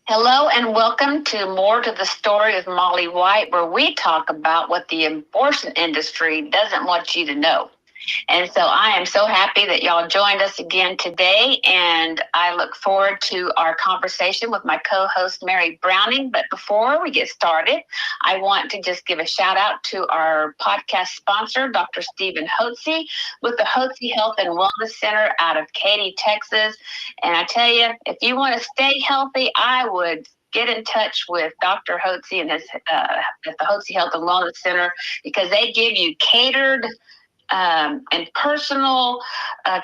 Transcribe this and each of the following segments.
Hello and welcome to More to the Story with Molly White, where we talk about what the abortion industry doesn't want you to know. And so I am so happy that y'all joined us again today, and I look forward to our conversation with my co-host Mary Browning. But before we get started, I want to just give a shout out to our podcast sponsor, Dr. Stephen Hotze, with the Hotze Health and Wellness Center out of Katy, Texas. And I tell you, if you want to stay healthy, I would get in touch with Dr. Hotze and his at the Hotze Health and Wellness Center, because they give you catered and personal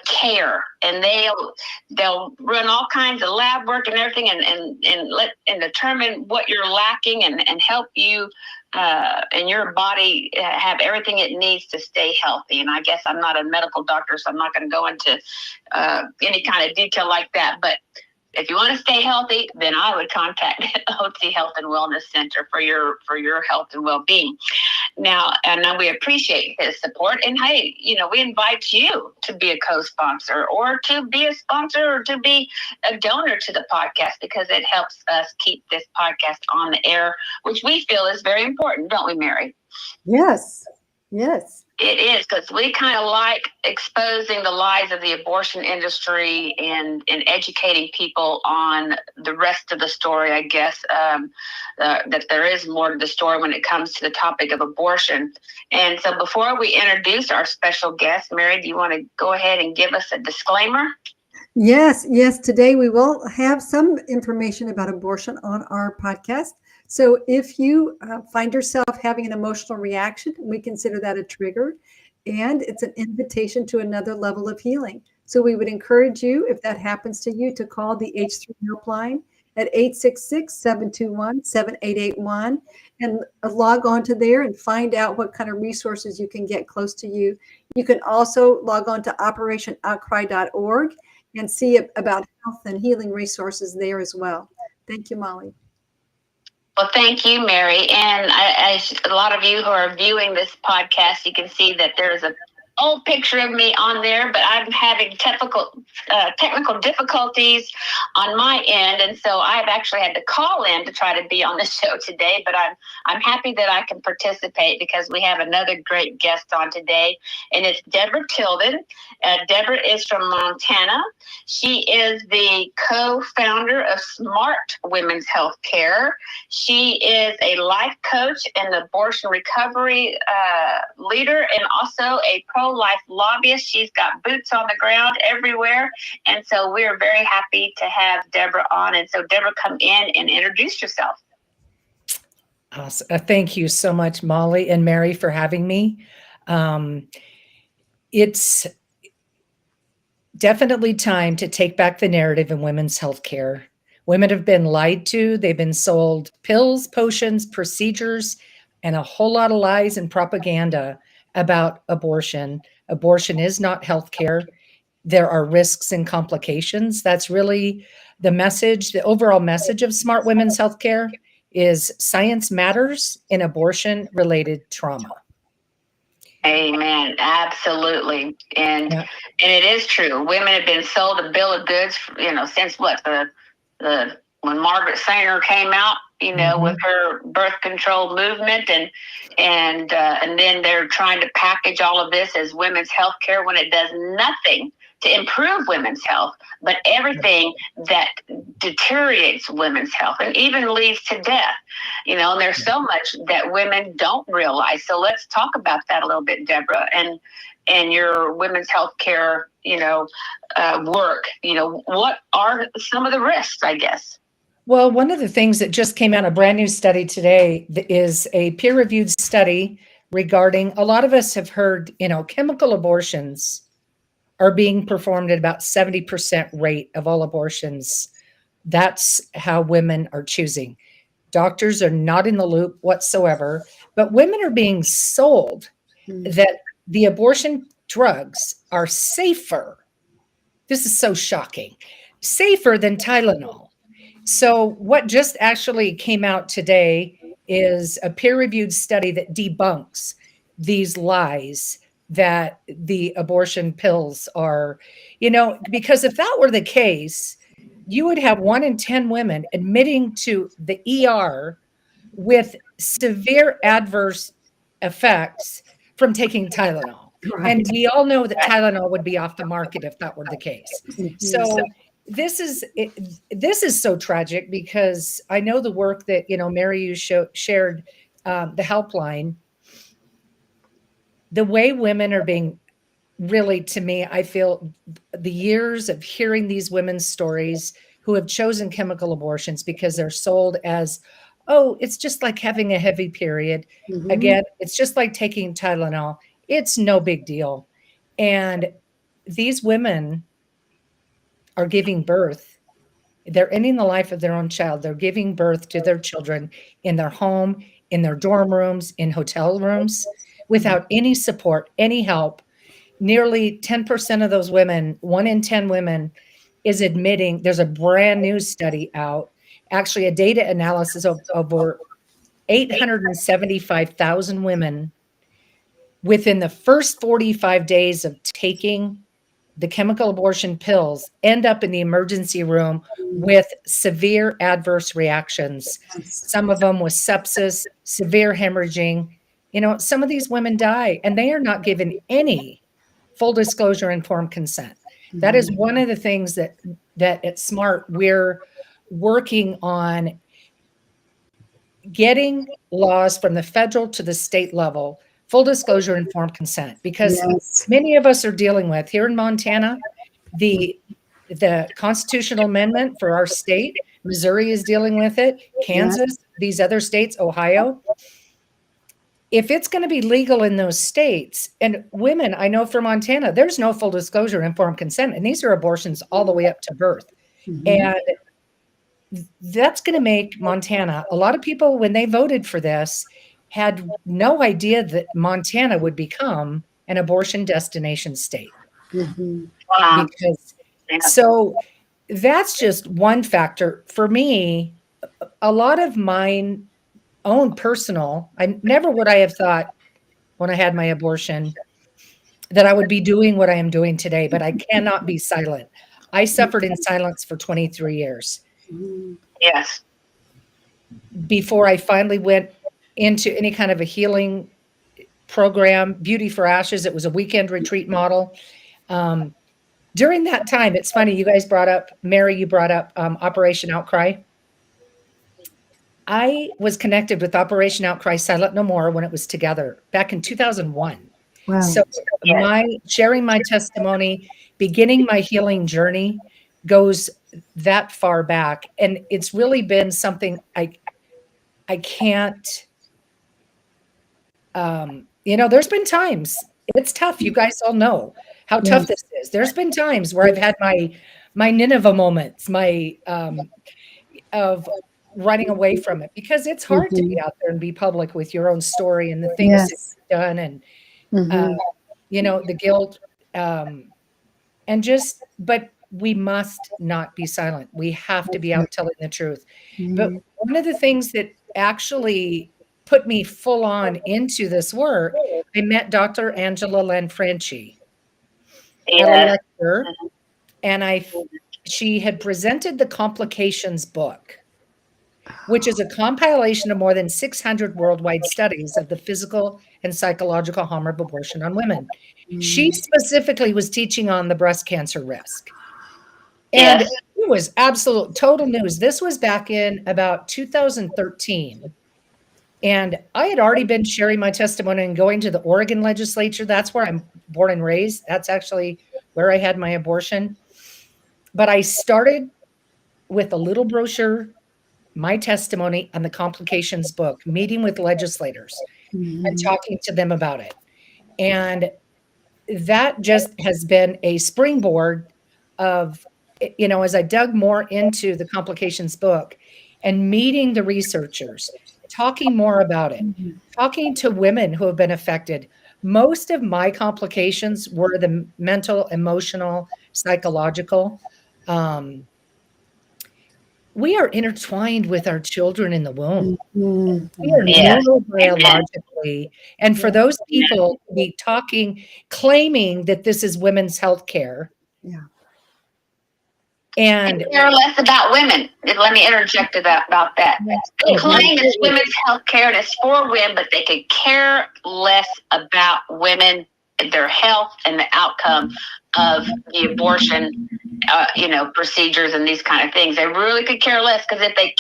care, and they'll run all kinds of lab work and everything, and determine what you're lacking, and help you and your body have everything it needs to stay healthy. And I guess I'm not a medical doctor, so I'm not going to go into any kind of detail like that, but if you want to stay healthy, then I would contact Hotze Health and Wellness Center for your health and well-being. Now, and we appreciate his support. And hey, we invite you to be a co-sponsor, or to be a sponsor, or to be a donor to the podcast, because it helps us keep this podcast on the air, which we feel is very important, don't we, Mary? Yes. It is, because we kind of like exposing the lies of the abortion industry, and educating people on the rest of the story, I guess, that there is more to the story when it comes to the topic of abortion. And so before we introduce our special guest, Mary, do you want to go ahead and give us a disclaimer? Yes. Today we will have some information about abortion on our podcast. So if you find yourself having an emotional reaction, we consider that a trigger, and it's an invitation to another level of healing. So we would encourage you, if that happens to you, to call the H3 helpline at 866-721-7881 and log on to there and find out what kind of resources you can get close to you. You can also log on to operationoutcry.org and see about health and healing resources there as well. Thank you, Molly. Well, thank you, Mary. And a lot of you who are viewing this podcast, you can see that there's a old picture of me on there, but I'm having technical difficulties on my end, and so I've actually had to call in to try to be on the show today. But I'm happy that I can participate, because we have another great guest on today, and it's Deborah Tildon. Deborah is from Montana. She is the co-founder of Smart Women's Health Care. She is a life coach and abortion recovery leader, and also a pro-life lobbyist. She's got boots on the ground everywhere. And so we're very happy to have Deborah on. And so Deborah, come in and introduce yourself. Awesome. Thank you so much, Molly and Mary, for having me. It's definitely time to take back the narrative in women's healthcare. Women have been lied to. They've been sold pills, potions, procedures, and a whole lot of lies and propaganda about abortion. Abortion is not healthcare. There are risks and complications. That's really the message. The overall message of Smart Women's Healthcare is science matters in abortion-related trauma. Amen. Absolutely. And it is true. Women have been sold a bill of goods, since when Margaret Sanger came out, with her birth control movement, and then they're trying to package all of this as women's health care, when it does nothing to improve women's health, but everything that deteriorates women's health and even leads to death. And there's so much that women don't realize. So let's talk about that a little bit, Deborah, and your women's health care, work. What are some of the risks, I guess? Well, one of the things that just came out, a brand new study today, is a peer-reviewed study regarding, a lot of us have heard, chemical abortions are being performed at about 70% rate of all abortions. That's how women are choosing. Doctors are not in the loop whatsoever, but women are being sold that the abortion drugs are safer. This is so shocking. Safer than Tylenol. So what just actually came out today is a peer-reviewed study that debunks these lies that the abortion pills are, because if that were the case, you would have 1 in 10 women admitting to the ER with severe adverse effects from taking Tylenol. Right. And we all know that Tylenol would be off the market if that were the case. Mhm. So this is so tragic, because I know the work that, Mary, you shared, the helpline, the way women are being, really, to me, I feel the years of hearing these women's stories who have chosen chemical abortions because they're sold as, oh, it's just like having a heavy period. Mhm. Again, it's just like taking Tylenol. It's no big deal. And these women are giving birth. They're ending the life of their own child. They're giving birth to their children in their home, in their dorm rooms, in hotel rooms, without any support, any help. Nearly 10% of those women, 1 in 10 women, is admitting. There's a brand new study out, actually a data analysis of over 875,000 women within the first 45 days of taking the chemical abortion pills end up in the emergency room with severe adverse reactions. Some of them with sepsis, severe hemorrhaging. Some of these women die, and they are not given any full disclosure, informed consent. That is one of the things that at SMART we're working on, getting laws from the federal to the state level, full disclosure, informed consent, because Yes. many of us are dealing with here in Montana, the constitutional amendment for our state. Missouri is dealing with it, Kansas, these other states, Ohio. If it's going to be legal in those states, and women, I know for Montana, there's no full disclosure, informed consent, and these are abortions all the way up to birth. Mhm. And that's going to make Montana, a lot of people, when they voted for this, had no idea that Montana would become an abortion destination state. Mhm. Wow. Because Yeah. so that's just one factor. For me, a lot of mine own personal, I never would I have thought when I had my abortion that I would be doing what I am doing today, but I cannot be silent. I suffered in silence for 23 years Mhm. Yes. before I finally went into any kind of a healing program, Beauty for Ashes. It was a weekend retreat model. During that time, it's funny, you guys brought up, Mary, you brought up Operation Outcry. I was connected with Operation Outcry Silent No More when it was together back in 2001. Wow. So Yes. my sharing my testimony, beginning my healing journey goes that far back. And it's really been something I can't, there's been times it's tough. You guys all know how tough this is. There's been times where I've had my Nineveh moments, my of running away from it, because it's hard to be out there and be public with your own story and the things that Yes. you've done, and Mhm. the guilt, but we must not be silent. We have to be out telling the truth. But Mhm. one of the things that actually put me full on into this work, I met Dr. Angela Lanfranchi at a Yes. lecture, and she had presented the Complications book, which is a compilation of more than 600 worldwide studies of the physical and psychological harm of abortion on women. She specifically was teaching on the breast cancer risk. And Yes. it was absolute total news. This was back in about 2013. And I had already been sharing my testimony and going to the Oregon legislature. That's where I'm born and raised. That's actually where I had my abortion. But I started with a little brochure, my testimony on the Complications book, meeting with legislators and talking to them about it. And that just has been a springboard of, as I dug more into the Complications book and meeting the researchers, talking more about it, talking to women who have been affected. Most of my complications were the mental, emotional, psychological. We are intertwined with our children in the womb. Mhm. We are Yes. Amen. neurobiologically, and for those people to be claiming that this is women's health care, Yeah. And they care less about women. Let me interject to that about that. They claim it's women's health care and it's for women, but they could care less about women, their health, and the outcome of the abortion, procedures and these kind of things. They really could care less, because if they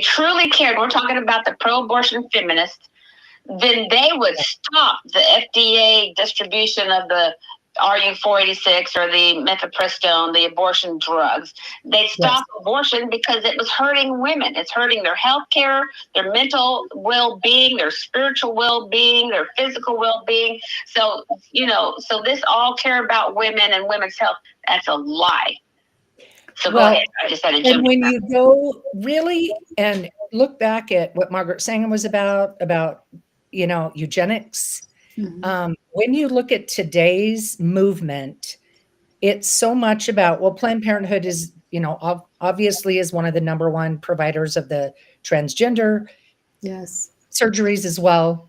truly cared, we're talking about the pro-abortion feminists, then they would stop the FDA distribution of the RU-486 or the mifepristone, the abortion drugs. They stopped abortion because it was hurting women. It's hurting their health care, their mental well-being, their spiritual well-being, their physical well-being. So this all care about women and women's health. That's a lie. So go ahead. I just had to jump. And when you go really and look back at what Margaret Sanger was about eugenics, when you look at today's movement, it's so much about, well, Planned Parenthood is, obviously is one of the number one providers of the transgender surgeries as well.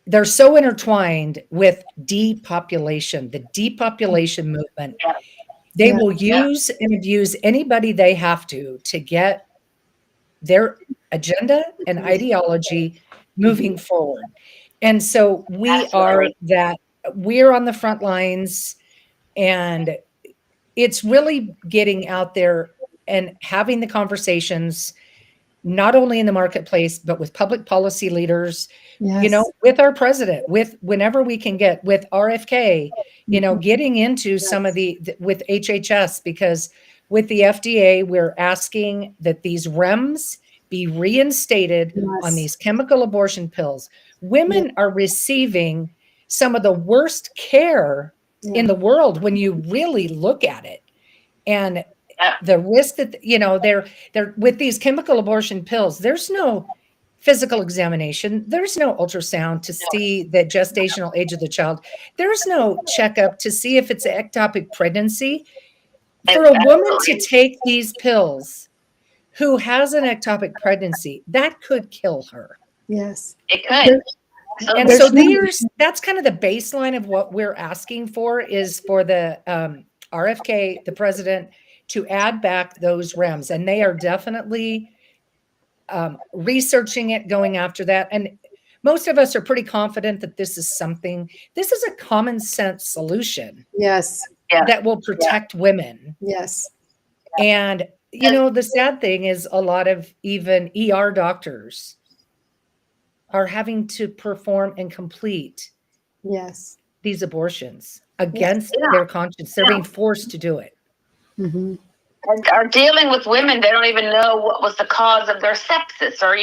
They're so intertwined with depopulation, the depopulation movement. They will use and abuse anybody they have to get their agenda and ideology moving forward. And so we're on the front lines, and it's really getting out there and having the conversations, not only in the marketplace, but with public policy leaders, with our president, with whenever we can get with RFK, getting into some of with HHS, because with the FDA, we're asking that these REMS be reinstated on these chemical abortion pills. Women are receiving some of the worst care in the world when you really look at it. And the risk that, they're with these chemical abortion pills, there's no physical examination. There's no ultrasound to see the gestational age of the child. There's no checkup to see if it's an ectopic pregnancy. For a woman to take these pills who has an ectopic pregnancy, that could kill her. Yes. It could. And so that's kind of the baseline of what we're asking for, is for the RFK, the president, to add back those REMS. And they are definitely researching it, going after that. And most of us are pretty confident that this is a common sense solution. Yes. That will protect women. Yes. And, the sad thing is a lot of even ER doctors are having to perform and complete these abortions against their conscience. They're being forced to do it. Mm-hmm. And are dealing with women, they don't even know what was the cause of their sepsis, or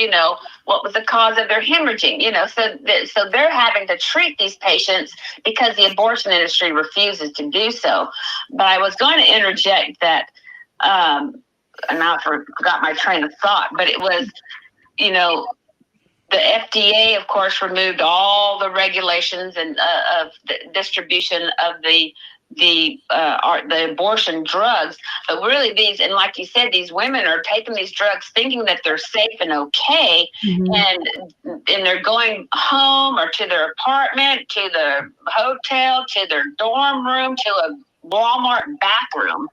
what was the cause of their hemorrhaging. So they're having to treat these patients because the abortion industry refuses to do so. But I was going to interject that, and I forgot my train of thought, but it was, the FDA, of course, removed all the regulations and of the distribution of the abortion drugs. But really, and like you said, these women are taking these drugs thinking that they're safe and okay, and they're going home or to their apartment, to their hotel, to their dorm room, to a Walmart bathroom,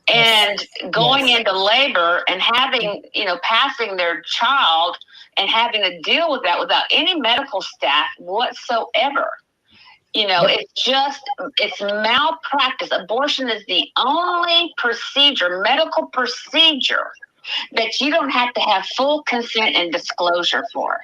and going into labor and having, passing their child and having to deal with that without any medical staff whatsoever. It's malpractice. Abortion is the only medical procedure, that you don't have to have full consent and disclosure for.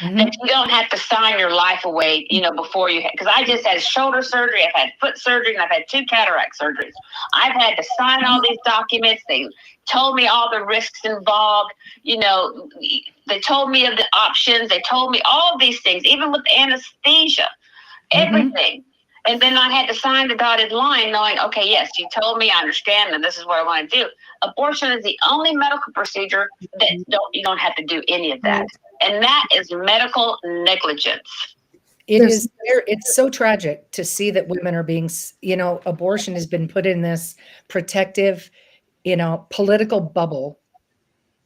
That you don't have to sign your life away, before because I just had shoulder surgery, I've had foot surgery, and I've had 2 cataract surgeries. I've had to sign all these documents. They told me all the risks involved. They told me of the options. They told me all of these things, even with anesthesia, everything. And then I had to sign the dotted line knowing, okay, yes, you told me, I understand, and this is what I want to do. Abortion is the only medical procedure that you don't have to do any of that. And that is medical negligence. It's so tragic to see that women are being, abortion has been put in this protective, political bubble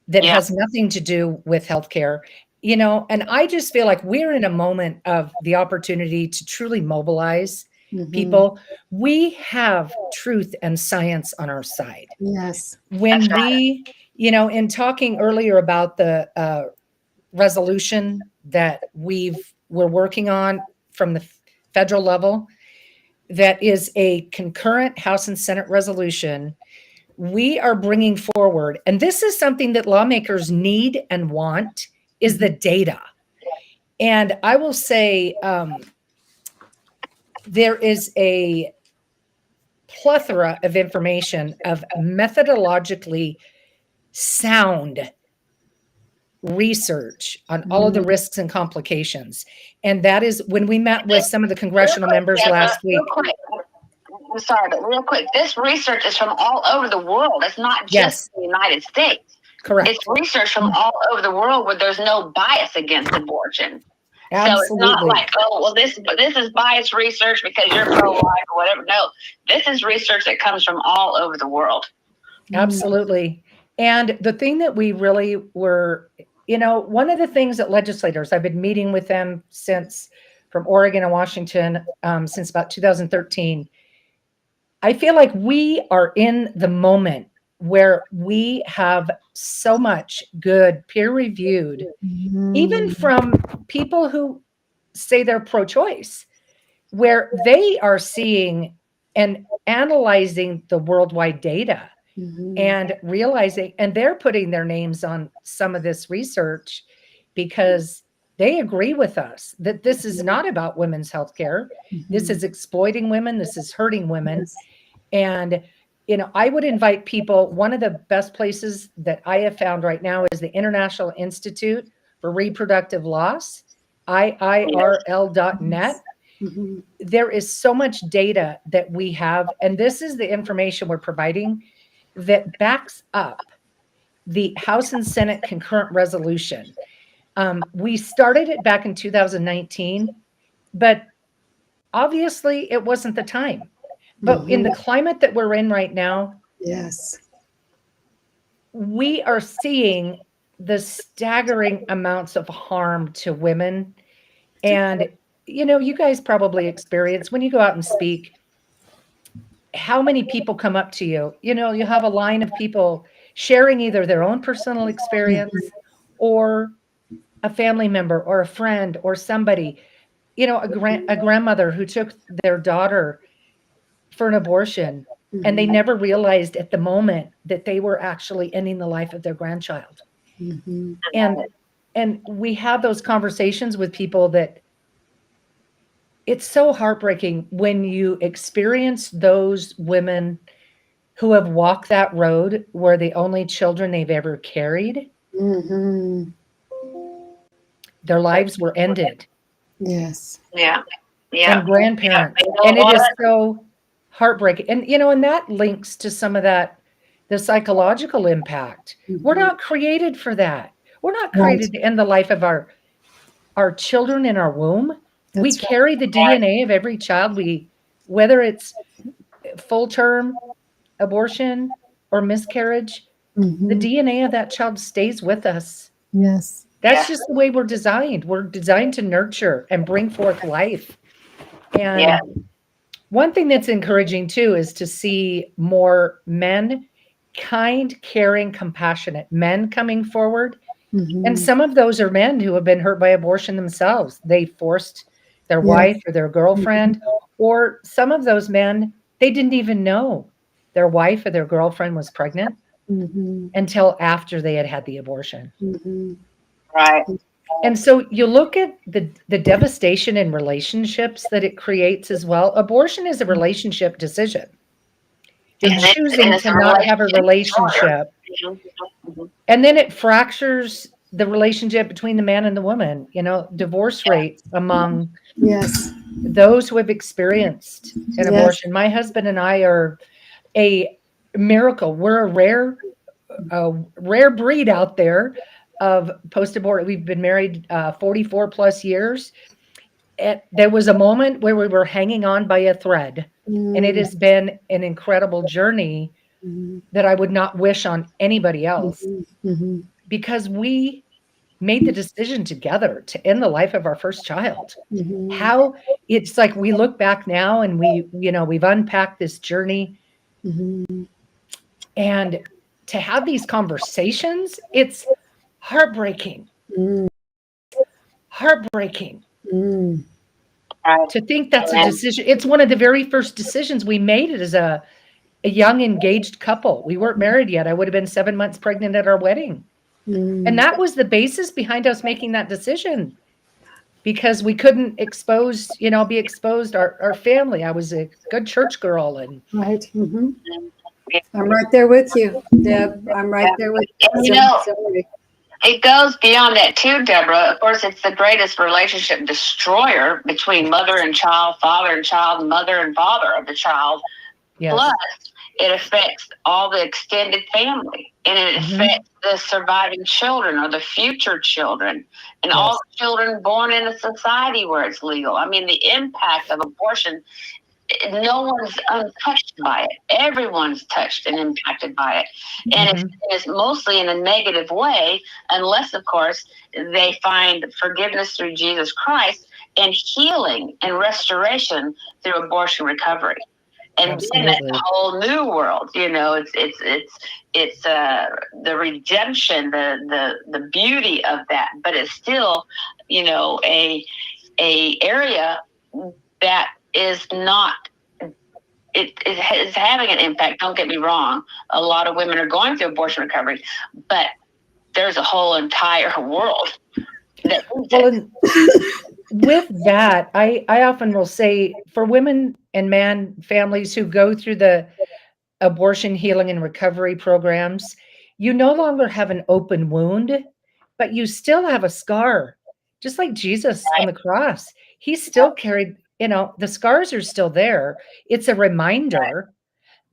that has nothing to do with healthcare. And I just feel like we're in a moment of the opportunity to truly mobilize people, we have truth and science on our side. Yes. When we, in talking earlier about the resolution that we're working on from the federal level, that is a concurrent House and Senate resolution, we are bringing forward, and this is something that lawmakers need and want, is the data. And I will say there is a plethora of information of methodologically sound research on all of the risks and complications. And that is when we met with some of the congressional members last week. Real quick. I'm sorry, but real quick, this research is from all over the world. It's not just the United States. Correct. It's research from all over the world where there's no bias against abortion. Absolutely. So it's not like, oh, well, this is biased research because you're pro-life or whatever. No, this is research that comes from all over the world. Absolutely. And the thing that we really were, one of the things that legislators, I've been meeting with them from Oregon and Washington since about 2013. I feel like we are in the moment where we have so much good peer-reviewed, even from people who say they're pro-choice, where they are seeing and analyzing the worldwide data and realizing, and they're putting their names on some of this research because they agree with us that this is not about women's health care. This is exploiting women. This is hurting women. And, I would invite people, one of the best places that I have found right now is the International Institute for Reproductive Loss, IIRL.net. There is so much data that we have, and this is the information we're providing that backs up the House and Senate concurrent resolution. We started it back in 2019, but obviously it wasn't the time. But in the climate that we're in right now, yes, we are seeing the staggering amounts of harm to women. And, you guys probably experience when you go out and speak, how many people come up to you. You have a line of people sharing either their own personal experience or a family member or a friend or somebody, a grandmother who took their daughter for an abortion and they never realized at the moment that they were actually ending the life of their grandchild. And we have those conversations with people that it's so heartbreaking when you experience those women who have walked that road where the only children they've ever carried, their lives were ended. Yes. Yeah. And grandparents. And it is so heartbreaking. And, and that links to some of the psychological impact. We're not created for that. We're not created to end the life of our children in our womb. We carry the DNA of every child, whether it's full term abortion or miscarriage, the DNA of that child stays with us. Yes. That's just the way we're designed. We're designed to nurture and bring forth life. And one thing that's encouraging too is to see more men, kind, caring, compassionate men coming forward. And some of those are men who have been hurt by abortion themselves. They forced their wife or their girlfriend, or some of those men, they didn't even know their wife or their girlfriend was pregnant until after they had the abortion. Right. And so you look at the devastation in relationships that it creates as well. Abortion is a relationship decision. You're choosing to not have a relationship. And then it fractures the relationship between the man and the woman. Divorce rates among those who have experienced an abortion. My husband and I are a miracle. We're a rare breed out there of post-abortion. We've been married 44 plus years. There was a moment where we were hanging on by a thread, and it has been an incredible journey that I would not wish on anybody else, because we made the decision together to end the life of our first child. Mhm. How it's like we look back now and we've unpacked this journey, Mhm. and to have these conversations, it's heartbreaking. Mm. Heartbreaking Mm. Right. to think that's a Amen. decision. It's one of the very first decisions we made as a young engaged couple. We weren't married yet. I would have been 7 months pregnant at our wedding. And Mm. that was the basis behind us making that decision, because we couldn't be exposed our family. I was a good church girl, and Right. Hmm. Yeah. I'm right there with you, Deb. I'm right there with you. And Sorry. it goes beyond that too, Deborah. Of course, it's the greatest relationship destroyer between mother and child, father and child, mother and father of the child. yes. Plus, it affects all the extended family, and it affects the surviving children or the future children, and all Yes. the children born in a society where it's legal. I mean, the impact of abortion, no one's untouched by it. Everyone's touched and impacted by it. And it's mostly in a negative way, unless, of course, they find forgiveness through Jesus Christ and healing and restoration through abortion recovery. And then that's Absolutely. a whole new world. It's the redemption, the beauty of that. But it's still, a area that is not. It is having an impact. Don't get me wrong. A lot of women are going through abortion recovery, but there's a whole entire world that. Well, and with that, I often will say, for women and man families who go through the abortion healing and recovery programs, you no longer have an open wound, but you still have a scar. Just like Jesus on the cross, he still carried, the scars are still there. It's a reminder,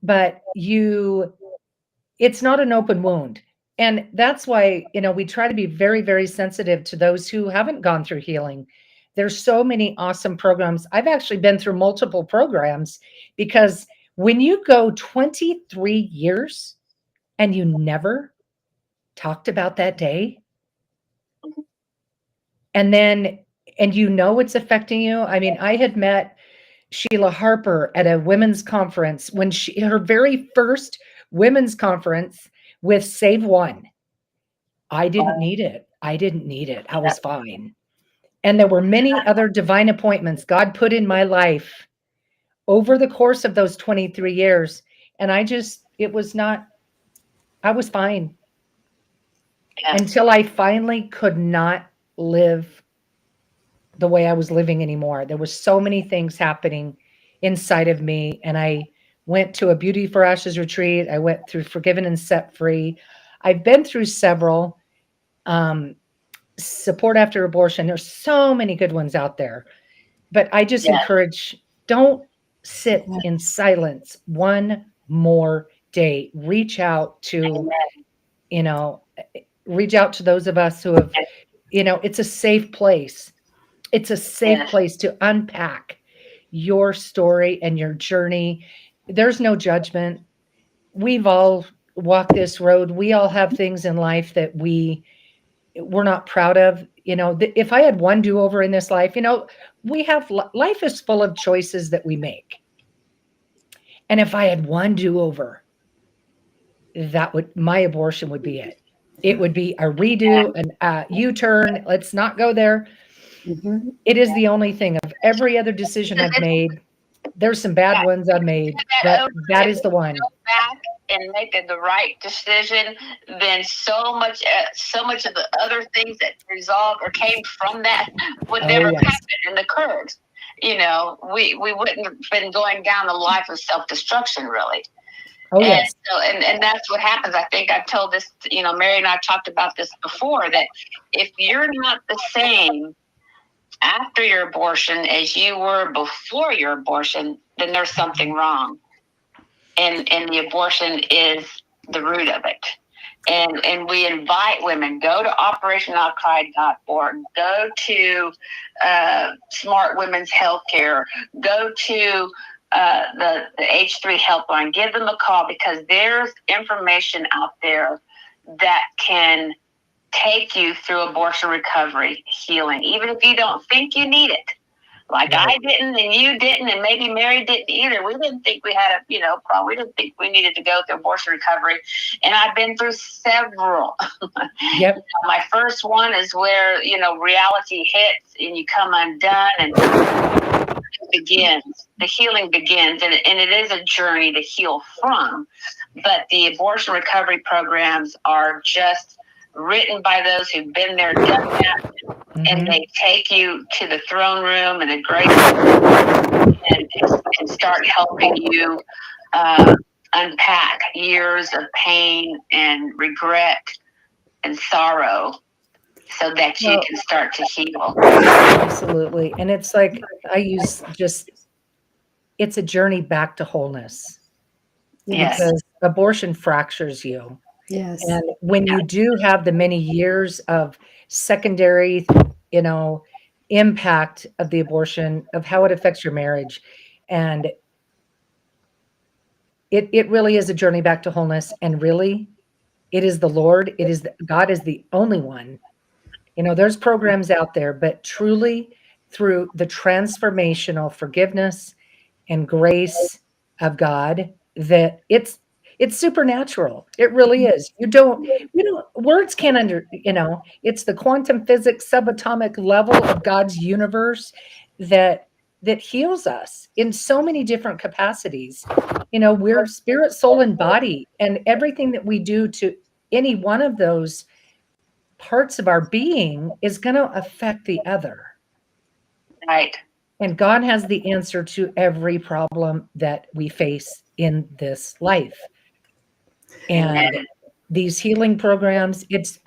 but it's not an open wound. And that's why, we try to be very, very sensitive to those who haven't gone through healing. There's so many awesome programs. I've actually been through multiple programs, because when you go 23 years and you never talked about that day, and it's affecting you. I mean, I had met Sheila Harper at a women's conference when her very first women's conference with Save One. I didn't need it. I was fine. And there were many other divine appointments God put in my life over the course of those 23 years. And I was fine until I finally could not live the way I was living anymore. There was so many things happening inside of me. And I went to a Beauty for Ashes retreat. I went through Forgiven and Set Free. I've been through several. Support after abortion. There's so many good ones out there. But I just encourage, don't sit in silence one more day. Reach out to those of us who have, it's a safe place. It's a safe place to unpack your story and your journey. There's no judgment. We've all walked this road. We all have things in life that we're not proud of. If I had one do-over in this life, life is full of choices that we make. And if I had one do-over, my abortion would be it. It would be a redo, an U-turn. Let's not go there. Mm-hmm. It is the only thing of every other decision I've made. There's some bad ones I've made, but that is the one. Go back and make the right decision, then so much of the other things that resolved or came from that would never happen and occurred. We wouldn't have been going down the life of self-destruction, really. Oh, yes. And that's what happens. I think I've told this, Mary and I talked about this before, that if you're not the same after your abortion as you were before your abortion, then there's something wrong. And the abortion is the root of it. And we invite women, go to operationoutcry.org, go to Smart Women's Healthcare, go to the H3 helpline, give them a call, because there's information out there that can take you through abortion recovery healing, even if you don't think you need it. Like I didn't, and you didn't, and maybe Mary didn't either. We didn't think we had a problem. We didn't think we needed to go through abortion recovery. And I've been through several. Yep. My first one is where, reality hits and you come undone, and it begins. The healing begins, and it is a journey to heal from. But the abortion recovery programs are just written by those who've been there, done that. And they take you to the throne room and the grace and start helping you unpack years of pain and regret and sorrow so that you can start to heal. Absolutely. And it's like, it's a journey back to wholeness. Yes. Because abortion fractures you. Yes. And when you do have the many years of secondary, impact of the abortion, of how it affects your marriage, and it really is a journey back to wholeness. And really, it is the Lord. God is the only one. There's programs out there, but truly through the transformational forgiveness and grace of God, that it's supernatural. It really is. Words can't it's the quantum physics subatomic level of God's universe that heals us in so many different capacities. We're spirit, soul, and body, and everything that we do to any one of those parts of our being is going to affect the other. Right. And God has the answer to every problem that we face in this life. And these healing programs, it's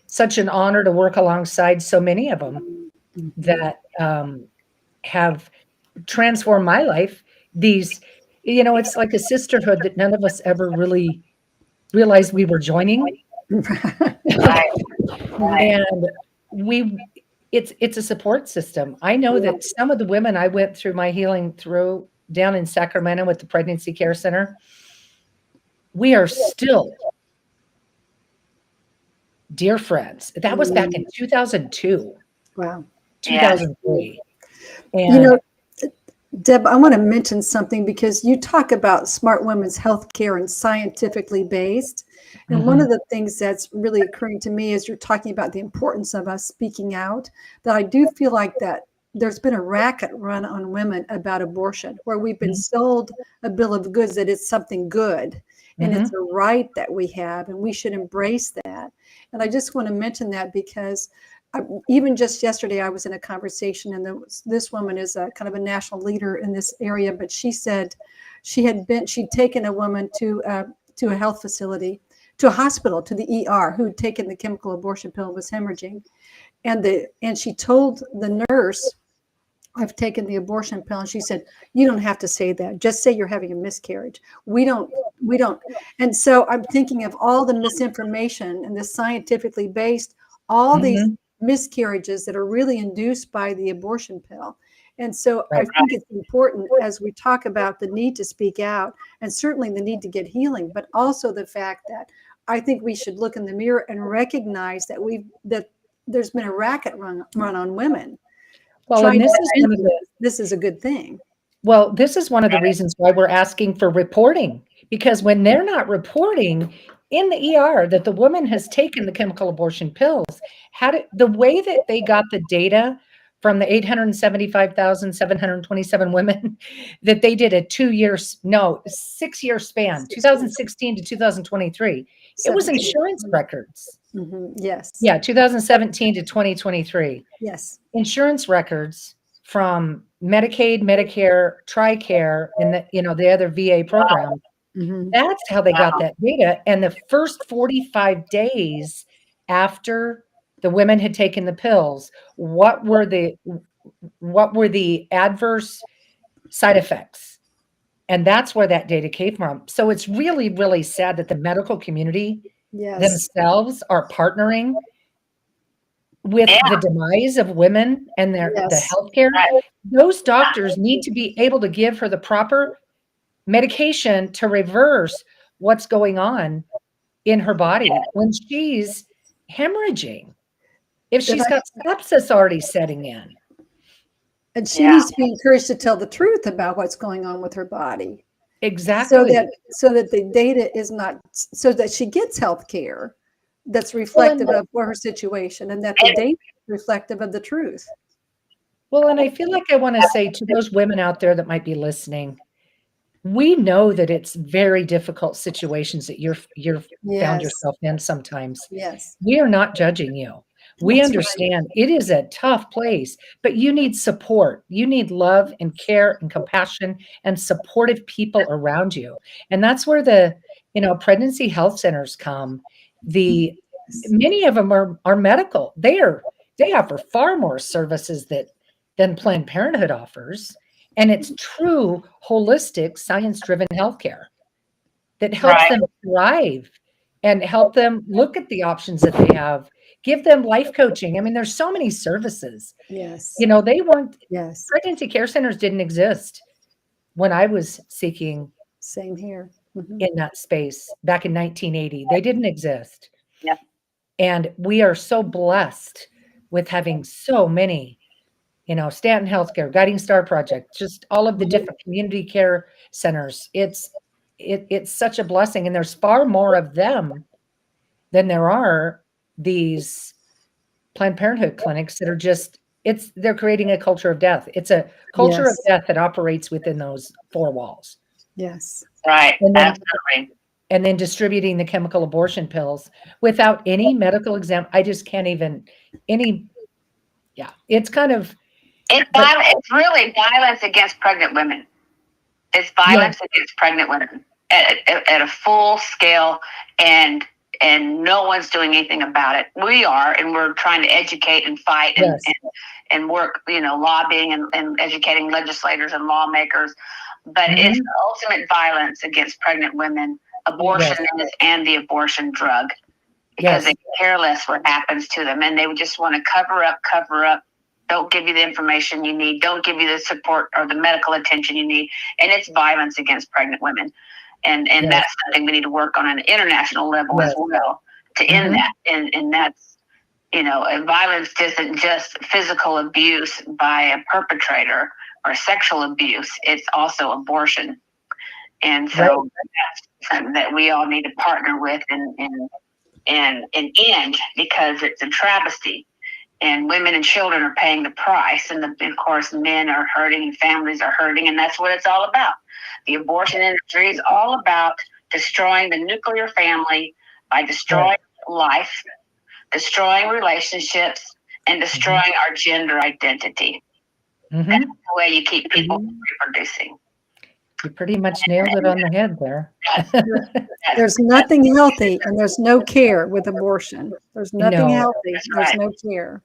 such an honor to work alongside so many of them that have transformed my life. It's like a sisterhood that none of us ever really realized we were joining. Right. And it's a support system. I know that some of the women I went through my healing through down in Sacramento with the Pregnancy Care Center, we are still dear friends. That was back in 2002. Wow. 2003. And Deb, I want to mention something because you talk about smart women's healthcare and scientifically based. And one of the things that's really occurring to me is you're talking about the importance of us speaking out, that I do feel like that there's been a racket run on women about abortion, where we've been sold a bill of goods that it's something good and it's a right that we have, and we should embrace that. And I just want to mention that because even just yesterday, I was in a conversation, and this woman is a kind of a national leader in this area, but she said she'd taken a woman to a health facility, to a hospital, to the ER, who'd taken the chemical abortion pill and was hemorrhaging. And she told the nurse, I've taken the abortion pill. And she said, you don't have to say that. Just say you're having a miscarriage. We don't. And so I'm thinking of all the misinformation and the scientifically based, all these miscarriages that are really induced by the abortion pill. And so I think it's important, as we talk about the need to speak out, and certainly the need to get healing, but also the fact that I think we should look in the mirror and recognize that there's been a racket run on women. Well, and this is a good thing. Well, this is one of the reasons why we're asking for reporting, because when they're not reporting in the ER that the woman has taken the chemical abortion pills, the way that they got the data from the 875,727 women that they did a 6-year span, 2016 to 2023. It was insurance records. Yes. Yeah, 2017 to 2023. Yes. Insurance records from Medicaid, Medicare, TRICARE, and the other VA program. That's how they got that data. And the first 45 days after the women had taken the pills, what were the adverse side effects? And that's where that data came from. So it's really, really sad that the medical community themselves are partnering with the demise of women and the healthcare. Those doctors need to be able to give her the proper medication to reverse what's going on in her body when she's hemorrhaging, if If she's I- got sepsis already setting in. And she Yeah. needs to be encouraged to tell the truth about what's going on with her body. Exactly. So that the data is not, so that she gets health care that's reflective of her situation, and that the data is reflective of the truth. Well, and I feel like I want to say to those women out there that might be listening, we know that it's very difficult situations that you're found Yes. yourself in sometimes. Yes. We are not judging you. We That's right. understand it is a tough place, but you need support. You need love and care and compassion and supportive people around you. And that's where the, pregnancy health centers come. Many of them are medical. They offer far more services than Planned Parenthood offers. And it's true, holistic, science-driven healthcare that helps Right. them thrive and help them look at the options that they have, give them life coaching. I mean, there's so many services. Yes. They weren't, Yes. pregnancy care centers didn't exist when I was seeking Same here. Mhm. in that space back in 1980. They didn't exist. Yeah. And we are so blessed with having so many, Stanton Healthcare, Guiding Star Project, just all of the different community care centers. It's such a blessing. And there's far more of them than there are these Planned Parenthood clinics that are just, they're creating a culture of death. It's a culture of Yes. death that operates within those four walls. Yes. Right. And then, Absolutely. and then distributing the chemical abortion pills without any medical exam. I just can't even, it's kind of, It's really violence against pregnant women. It's violence against pregnant women at a full scale, and no one's doing anything about it. We are, and we're trying to educate and fight and work, lobbying and educating legislators and lawmakers. But it's ultimate violence against pregnant women. Abortion and the abortion drug, because they care less what happens to them, and they would just want to cover up. Don't give you the information you need. Don't give you the support or the medical attention you need. And it's violence against pregnant women. And that's something we need to work on an international level as well to end that. And that's, violence isn't just physical abuse by a perpetrator or sexual abuse. It's also abortion. And so that's something that we all need to partner with and end, because it's a travesty. And women and children are paying the price. And of course, men are hurting and families are hurting. And that's what it's all about. The abortion industry is all about destroying the nuclear family by destroying life, destroying relationships, and destroying our gender identity. That's the way you keep people reproducing. You pretty much nailed it on the head there. There's nothing healthy and there's no care with abortion. There's nothing healthy. There's no care.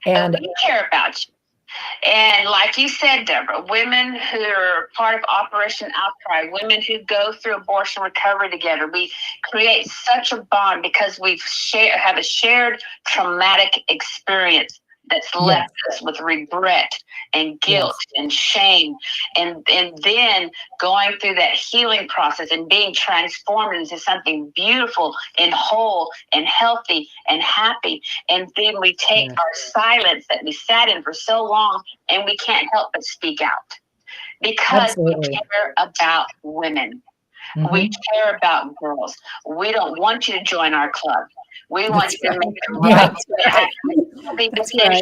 And we care about you. And like you said, Deborah, women who are part of Operation Outcry, women who go through abortion recovery together, we create such a bond because we have a shared traumatic experience that's left us with regret and guilt and shame. And then going through that healing process and being transformed into something beautiful and whole and healthy and happy. And then we take our silence that we sat in for so long and we can't help but speak out because we care about women. We care about girls. We don't want you to join our club. We want you to make the right decision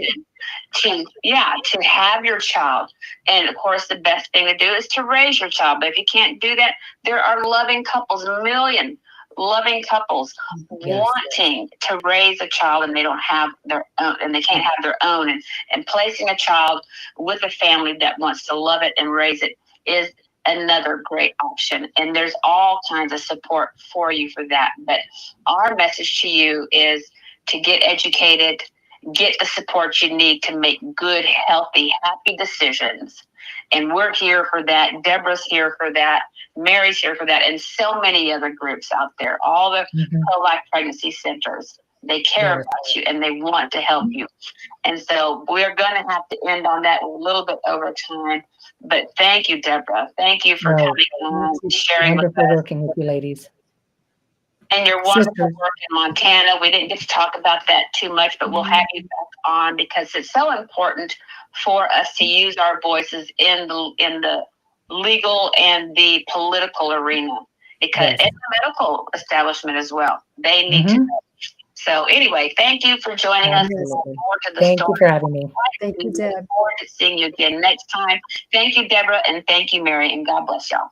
to have your child. And of course, the best thing to do is to raise your child. But if you can't do that, there are loving couples, a million loving couples wanting to raise a child, and they don't have their own, and they can't have their own. And placing a child with a family that wants to love it and raise it is another great option. And there's all kinds of support for you for that. But our message to you is to get educated, get the support you need to make good, healthy, happy decisions. And we're here for that. Deborah's here for that. Mary's here for that. And so many other groups out there, all the pro-life pregnancy centers. They care about you and they want to help you. And so we're going to have to end on that a little bit over time. But thank you, Deborah. Thank you for coming on and sharing with us. Wonderful working with you ladies. and your wonderful Sister. work in Montana. We didn't get to talk about that too much, but we'll have you back on because it's so important for us to use our voices in the legal and the political arena, because Yes. and the medical establishment as well. They need to know. So anyway, thank you for joining us. Absolutely. More to the Thank you story. for having me. Thank We you, look Deb. forward to seeing you again next time. Thank you, Deborah, and thank you, Mary, and God bless y'all.